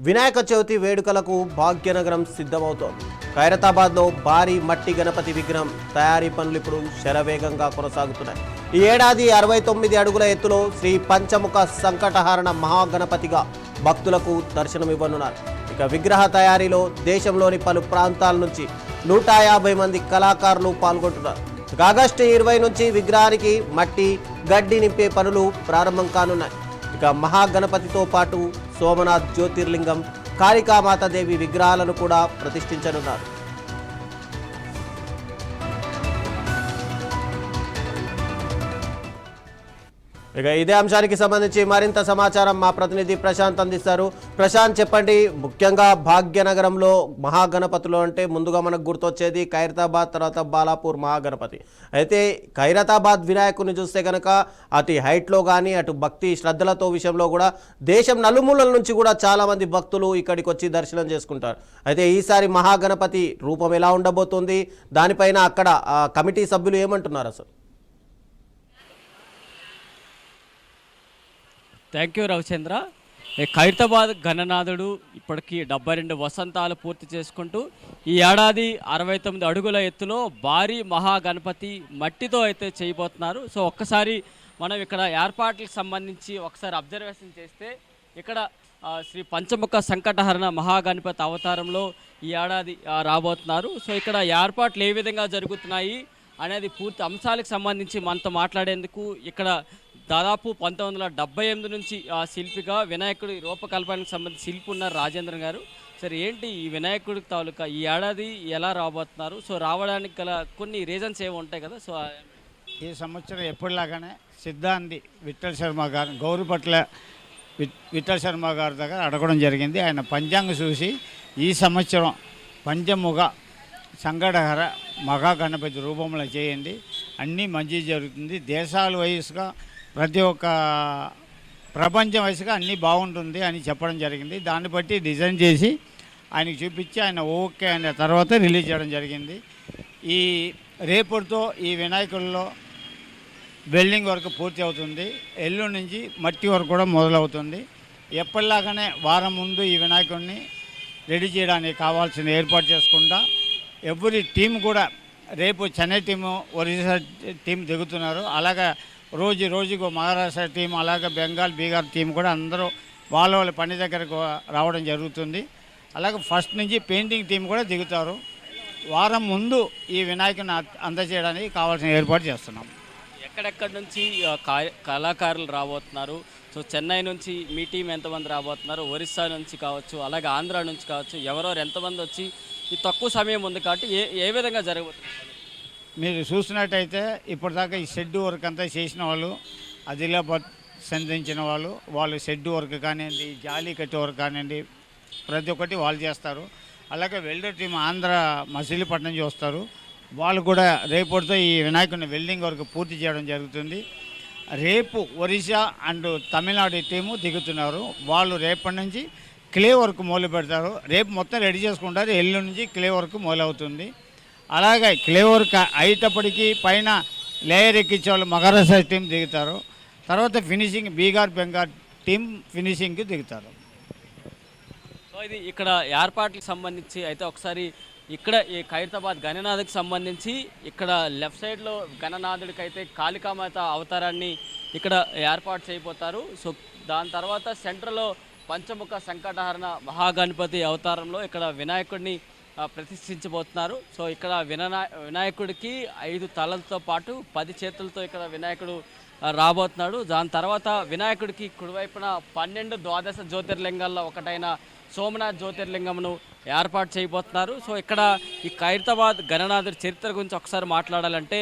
వినాయక చవితి వేడుకలకు భాగ్యనగరం సిద్ధమవుతోంది. ఖైరతాబాద్లో భారీ మట్టి గణపతి విగ్రహం తయారీ పనులు ఇప్పుడు శరవేగంగా కొనసాగుతున్నాయి. ఈ ఏడాది 69 అడుగుల ఎత్తులో శ్రీ పంచముఖ సంకటహరణ మహాగణపతిగా భక్తులకు దర్శనమివ్వనున్నారు. ఇక విగ్రహ తయారీలో దేశంలోని పలు ప్రాంతాల నుంచి 150 మంది కళాకారులు పాల్గొంటున్నారు. ఆగస్టు 20 నుంచి విగ్రహానికి మట్టి గడ్డి నింపే పనులు ప్రారంభం కానున్నాయి. ఇక మహాగణపతితో పాటు సోమనాథ్ జ్యోతిర్లింగం, కాళికామాతాదేవి విగ్రహాలను కూడా ప్రతిష్ఠించనున్నారు. ఇక ఇదే అంశానికి సంబంధించి మరింత సమాచారం మా ప్రతినిధి ప్రశాంత్ అందిస్తారు. ప్రశాంత్, చెప్పండి, ముఖ్యంగా భాగ్యనగరంలో మహాగణపతులు అంటే ముందుగా మనకు గుర్తొచ్చేది ఖైరతాబాద్, తర్వాత బాలాపూర్ మహాగణపతి. అయితే ఖైరతాబాద్ వినాయకుని చూస్తే కనుక అటు హైట్లో కానీ అటు భక్తి శ్రద్ధలతో విషయంలో కూడా దేశం నలుమూలల నుంచి కూడా చాలామంది భక్తులు ఇక్కడికి వచ్చి దర్శనం చేసుకుంటారు. అయితే ఈసారి మహాగణపతి రూపం ఎలా ఉండబోతుంది, దానిపైన అక్కడ కమిటీ సభ్యులు ఏమంటున్నారు అసలు? Thank you Ravichandra. ఖైరతాబాద్ గణనాథుడు ఇప్పటికీ 72 వసంతాలు పూర్తి చేసుకుంటూ ఈ ఏడాది 69 అడుగుల ఎత్తులో భారీ మహాగణపతి మట్టితో అయితే చేయబోతున్నారు. సో ఒక్కసారి మనం ఇక్కడ ఏర్పాట్లకు సంబంధించి ఒకసారి అబ్జర్వేషన్ చేస్తే ఇక్కడ శ్రీ పంచముఖ సంకటహరణ మహాగణపతి అవతారంలో ఈ ఏడాది రాబోతున్నారు. సో ఇక్కడ ఏర్పాట్లు ఏ విధంగా జరుగుతున్నాయి అనేది పూర్తి అంశాలకు సంబంధించి మనతో మాట్లాడేందుకు ఇక్కడ దాదాపు 1978 నుంచి శిల్పిగా వినాయకుడి రూపకల్పనకు సంబంధించి శిల్పి ఉన్నారు రాజేంద్ర గారు. సరే, ఏంటి ఈ వినాయకుడి తాలూకా ఈ ఏడాది ఎలా రాబోతున్నారు? సో రావడానికి గల కొన్ని రీజన్స్ ఏమి ఉంటాయి కదా? సో ఈ సంవత్సరం ఎప్పటిలాగానే సిద్ధాంతి విఠల్ శర్మ గారు, గౌరవపట్ల విఠల్ శర్మ గారి దగ్గర అడగడం జరిగింది. ఆయన పంచాంగం చూసి ఈ సంవత్సరం పంచముఖ సంకటహర మహాగణపతి రూపంలో చేయండి, అన్నీ మంచి జరుగుతుంది, దేశాల వయసుగా ప్రతి ఒక్క ప్రపంచం వయసుగా అన్నీ బాగుంటుంది అని చెప్పడం జరిగింది. దాన్ని బట్టి డిజైన్ చేసి ఆయనకి చూపించి ఆయన ఓకే అనే తర్వాత రిలీజ్ చేయడం జరిగింది. ఈ రేపటితో ఈ వినాయకుల్లో వెల్డింగ్ వర్క్ పూర్తి అవుతుంది. ఎల్లుండి నుంచి మట్టి వర్క్ కూడా మొదలవుతుంది. ఎప్పటిలాగానే వారం ముందు ఈ వినాయకుడిని రెడీ చేయడానికి కావాల్సిన ఏర్పాటు చేసుకుంటా ఎవ్రీ టీం కూడా రేపు చెన్నై టీము, ఒరిస్సా టీం దిగుతున్నారు. అలాగే రోజుకు మహారాష్ట్ర టీం, అలాగే బెంగాల్, బీహార్ టీం కూడా అందరూ వాళ్ళ పని దగ్గరకు రావడం జరుగుతుంది. అలాగే ఫస్ట్ నుంచి పెయింటింగ్ టీం కూడా దిగుతారు. వారం ముందు ఈ వినాయకుని అందజేయడానికి కావాల్సిన ఏర్పాటు చేస్తున్నాం. ఎక్కడెక్కడి నుంచి కళాకారులు రాబోతున్నారు? సో చెన్నై నుంచి మీ టీం ఎంతమంది రాబోతున్నారు? ఒరిస్సా నుంచి కావచ్చు, అలాగే ఆంధ్ర నుంచి కావచ్చు, ఎవరెవరు ఎంతమంది వచ్చి ఈ తక్కువ సమయం ఉంది కాబట్టి ఏ విధంగా జరగబోతుంది? మీరు చూసినట్టయితే ఇప్పటిదాకా ఈ షెడ్ వర్క్ అంతా చేసిన వాళ్ళు, ఆదిలాబాద్ సంధించిన వాళ్ళు షెడ్ వర్క్ కానివ్వండి, జాలీ కట్టి వర్క్ కానివ్వండి, ప్రతి ఒక్కటి వాళ్ళు చేస్తారు. అలాగే వెల్డర్ టీం ఆంధ్ర మచిలీపట్నం నుంచి వస్తారు. వాళ్ళు కూడా రేపటితో ఈ వినాయకుడిని వెల్డింగ్ వర్క్ పూర్తి చేయడం జరుగుతుంది. రేపు ఒరిస్సా అండ్ తమిళనాడు టీము దిగుతున్నారు. వాళ్ళు రేపటి నుంచి క్లే వర్క్ మొదలు పెడతారు. రేపు మొత్తం రెడీ చేసుకుంటారు. ఎల్లుండి నుంచి క్లే వర్క్ మొదలవుతుంది. అలాగే క్లే వర్క్ అయ్యేటప్పటికీ పైన లేయర్ ఎక్కించే వాళ్ళు మహారాష్ట్ర టీం దిగుతారు. తర్వాత ఫినిషింగ్ బీహార్, బెంగాల్ టీం ఫినిషింగ్కి దిగుతారు. సో ఇది ఇక్కడ ఏర్పాట్లకు సంబంధించి అయితే ఒకసారి ఇక్కడ ఈ ఖైరతాబాద్ గణనాథుకి సంబంధించి ఇక్కడ లెఫ్ట్ సైడ్లో గణనాథుడికి అయితే కాళికామాత అవతారాన్ని ఇక్కడ ఏర్పాటు చేయబోతారు. సో దాని తర్వాత సెంటర్లో పంచముఖ సంకటహరణ మహాగణపతి అవతారంలో ఇక్కడ వినాయకుడిని ప్రతిష్ఠించబోతున్నారు. సో ఇక్కడ వినాయకుడికి 5 తలలతో పాటు 10 చేతులతో ఇక్కడ వినాయకుడు రాబోతున్నాడు. దాని తర్వాత వినాయకుడికి కుడివైపున 12 ద్వాదశ జ్యోతిర్లింగాల్లో ఒకటైన సోమనాథ్ జ్యోతిర్లింగంను ఏర్పాటు చేయబోతున్నారు. సో ఇక్కడ ఈ ఖైరతాబాద్ గణనాథుడి చరిత్ర గురించి ఒకసారి మాట్లాడాలంటే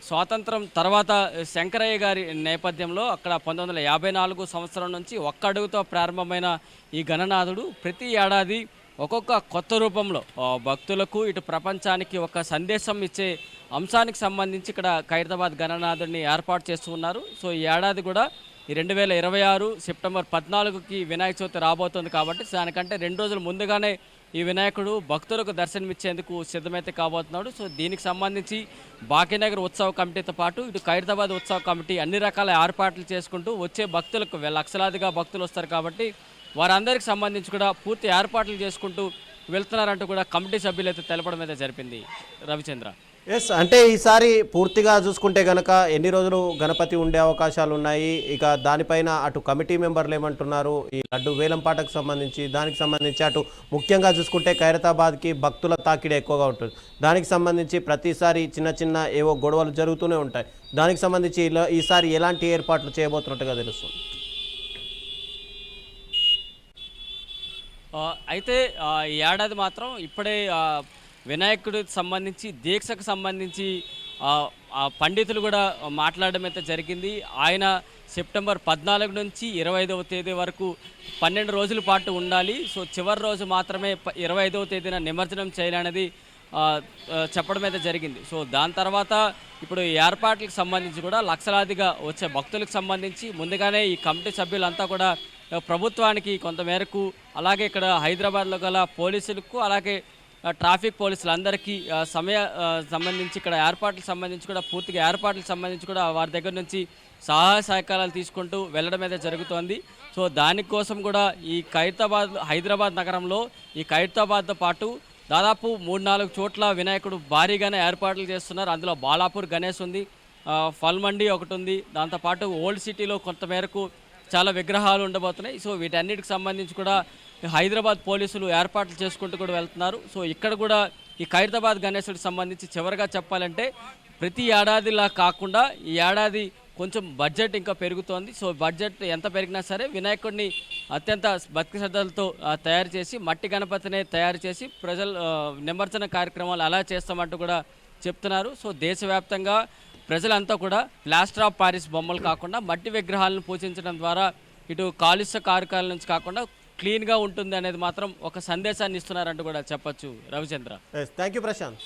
స్వాతంత్రం తర్వాత శంకరయ్య గారి నేపథ్యంలో అక్కడ 1954 సంవత్సరం నుంచి ఒక్క అడుగుతో ప్రారంభమైన ఈ గణనాథుడు ప్రతి ఏడాది ఒక్కొక్క కొత్త రూపంలో భక్తులకు ఇటు ప్రపంచానికి ఒక సందేశం ఇచ్చే అంశానికి సంబంధించి ఇక్కడ ఖైరతాబాద్ గణనాథుడిని ఏర్పాటు చేస్తూ ఉన్నారు. సో ఈ ఏడాది కూడా ఈ 2026 సెప్టెంబర్ 14కి వినాయక చవితి రాబోతుంది కాబట్టి దానికంటే 2 రోజుల ముందుగానే ఈ వినాయకుడు భక్తులకు దర్శనమిచ్చేందుకు సిద్ధమైతే కాబోతున్నాడు. సో దీనికి సంబంధించి భాగ్యనగర్ ఉత్సవ కమిటీతో పాటు ఇటు ఖైరతాబాద్ ఉత్సవ కమిటీ అన్ని రకాల ఏర్పాట్లు చేసుకుంటూ వచ్చే భక్తులకు లక్షలాదిగా భక్తులు వస్తారు కాబట్టి వారందరికి సంబంధించి కూడా పూర్తి ఏర్పాట్లు చేసుకుంటూ వెళ్తున్నారంటూ కూడా కమిటీ సభ్యులు అయితే తెలపడం అయితే జరిపింది రవిచంద్ర. ఎస్, అంటే ఈసారి పూర్తిగా చూసుకుంటే గనక ఎన్ని రోజులు గణపతి ఉండే అవకాశాలు ఉన్నాయి, ఇక దానిపైన అటు కమిటీ మెంబర్లు ఏమంటున్నారు, ఈ లడ్డు వేలంపాటకు సంబంధించి దానికి సంబంధించి అటు ముఖ్యంగా చూసుకుంటే ఖైరతాబాద్కి భక్తుల తాకిడి ఎక్కువగా ఉంటుంది. దానికి సంబంధించి ప్రతిసారి చిన్న చిన్న ఏవో గొడవలు జరుగుతూనే ఉంటాయి. దానికి సంబంధించి ఈసారి ఎలాంటి ఏర్పాట్లు చేయబోతున్నట్టుగా తెలుస్తుంది. అయితే ఈ ఏడాది మాత్రం ఇప్పుడే వినాయకుడికి సంబంధించి దీక్షకు సంబంధించి పండితులు కూడా మాట్లాడడం అయితే జరిగింది. ఆయన సెప్టెంబర్ 14 నుంచి 25వ తేదీ వరకు 12 రోజుల పాటు ఉండాలి. సో చివరి రోజు మాత్రమే 25వ తేదీన నిమజ్జనం చేయాలనేది చెప్పడం అయితే జరిగింది. సో దాని తర్వాత ఇప్పుడు ఈ ఏర్పాట్లకు సంబంధించి కూడా లక్షలాదిగా వచ్చే భక్తులకు సంబంధించి ముందుగానే ఈ కమిటీ సభ్యులంతా కూడా ప్రభుత్వానికి కొంతమేరకు, అలాగే ఇక్కడ హైదరాబాద్లో గల పోలీసులకు, అలాగే ట్రాఫిక్ పోలీసులందరికీ సంబంధించి ఇక్కడ ఏర్పాట్లకు సంబంధించి కూడా పూర్తిగా ఏర్పాట్లకు సంబంధించి కూడా వారి దగ్గర నుంచి సహాయ సహకారాలు తీసుకుంటూ వెళ్ళడం అయితే జరుగుతోంది. సో దానికోసం కూడా ఈ హైదరాబాద్ నగరంలో ఈ ఖైరతాబాద్తో పాటు దాదాపు 3-4 చోట్ల వినాయకుడు భారీగానే ఏర్పాట్లు చేస్తున్నారు. అందులో బాలాపూర్ గణేష్ ఉంది, ఫల్మండి ఒకటి ఉంది, దాంతోపాటు ఓల్డ్ సిటీలో కొంతమేరకు చాలా విగ్రహాలు ఉండబోతున్నాయి. సో వీటన్నిటికి సంబంధించి కూడా హైదరాబాద్ పోలీసులు ఏర్పాట్లు చేసుకుంటూ కూడా వెళ్తున్నారు. సో ఇక్కడ కూడా ఈ ఖైరతాబాద్ గణేశుడికి సంబంధించి చివరిగా చెప్పాలంటే ప్రతి ఏడాదిలా కాకుండా ఈ ఏడాది కొంచెం బడ్జెట్ ఇంకా పెరుగుతోంది. సో బడ్జెట్ ఎంత పెరిగినా సరే వినాయకుడిని అత్యంత భక్తి శ్రద్ధలతో తయారు చేసి మట్టి గణపతినే తయారు చేసి ప్రజలు నిమజ్జన కార్యక్రమాలు అలా చేస్తామంటూ కూడా చెప్తున్నారు. సో దేశవ్యాప్తంగా ప్రజలంతా కూడా ప్లాస్టర్ ఆఫ్ పారిస్ బొమ్మలు కాకుండా మట్టి విగ్రహాలను పూజించడం ద్వారా ఇటు కాలుష్య కారకాల నుంచి కాకుండా క్లీన్గా ఉంటుంది అనేది మాత్రం ఒక సందేశాన్ని ఇస్తున్నారంటూ కూడా చెప్పొచ్చు రవిచంద్ర. Thank you Prashanth.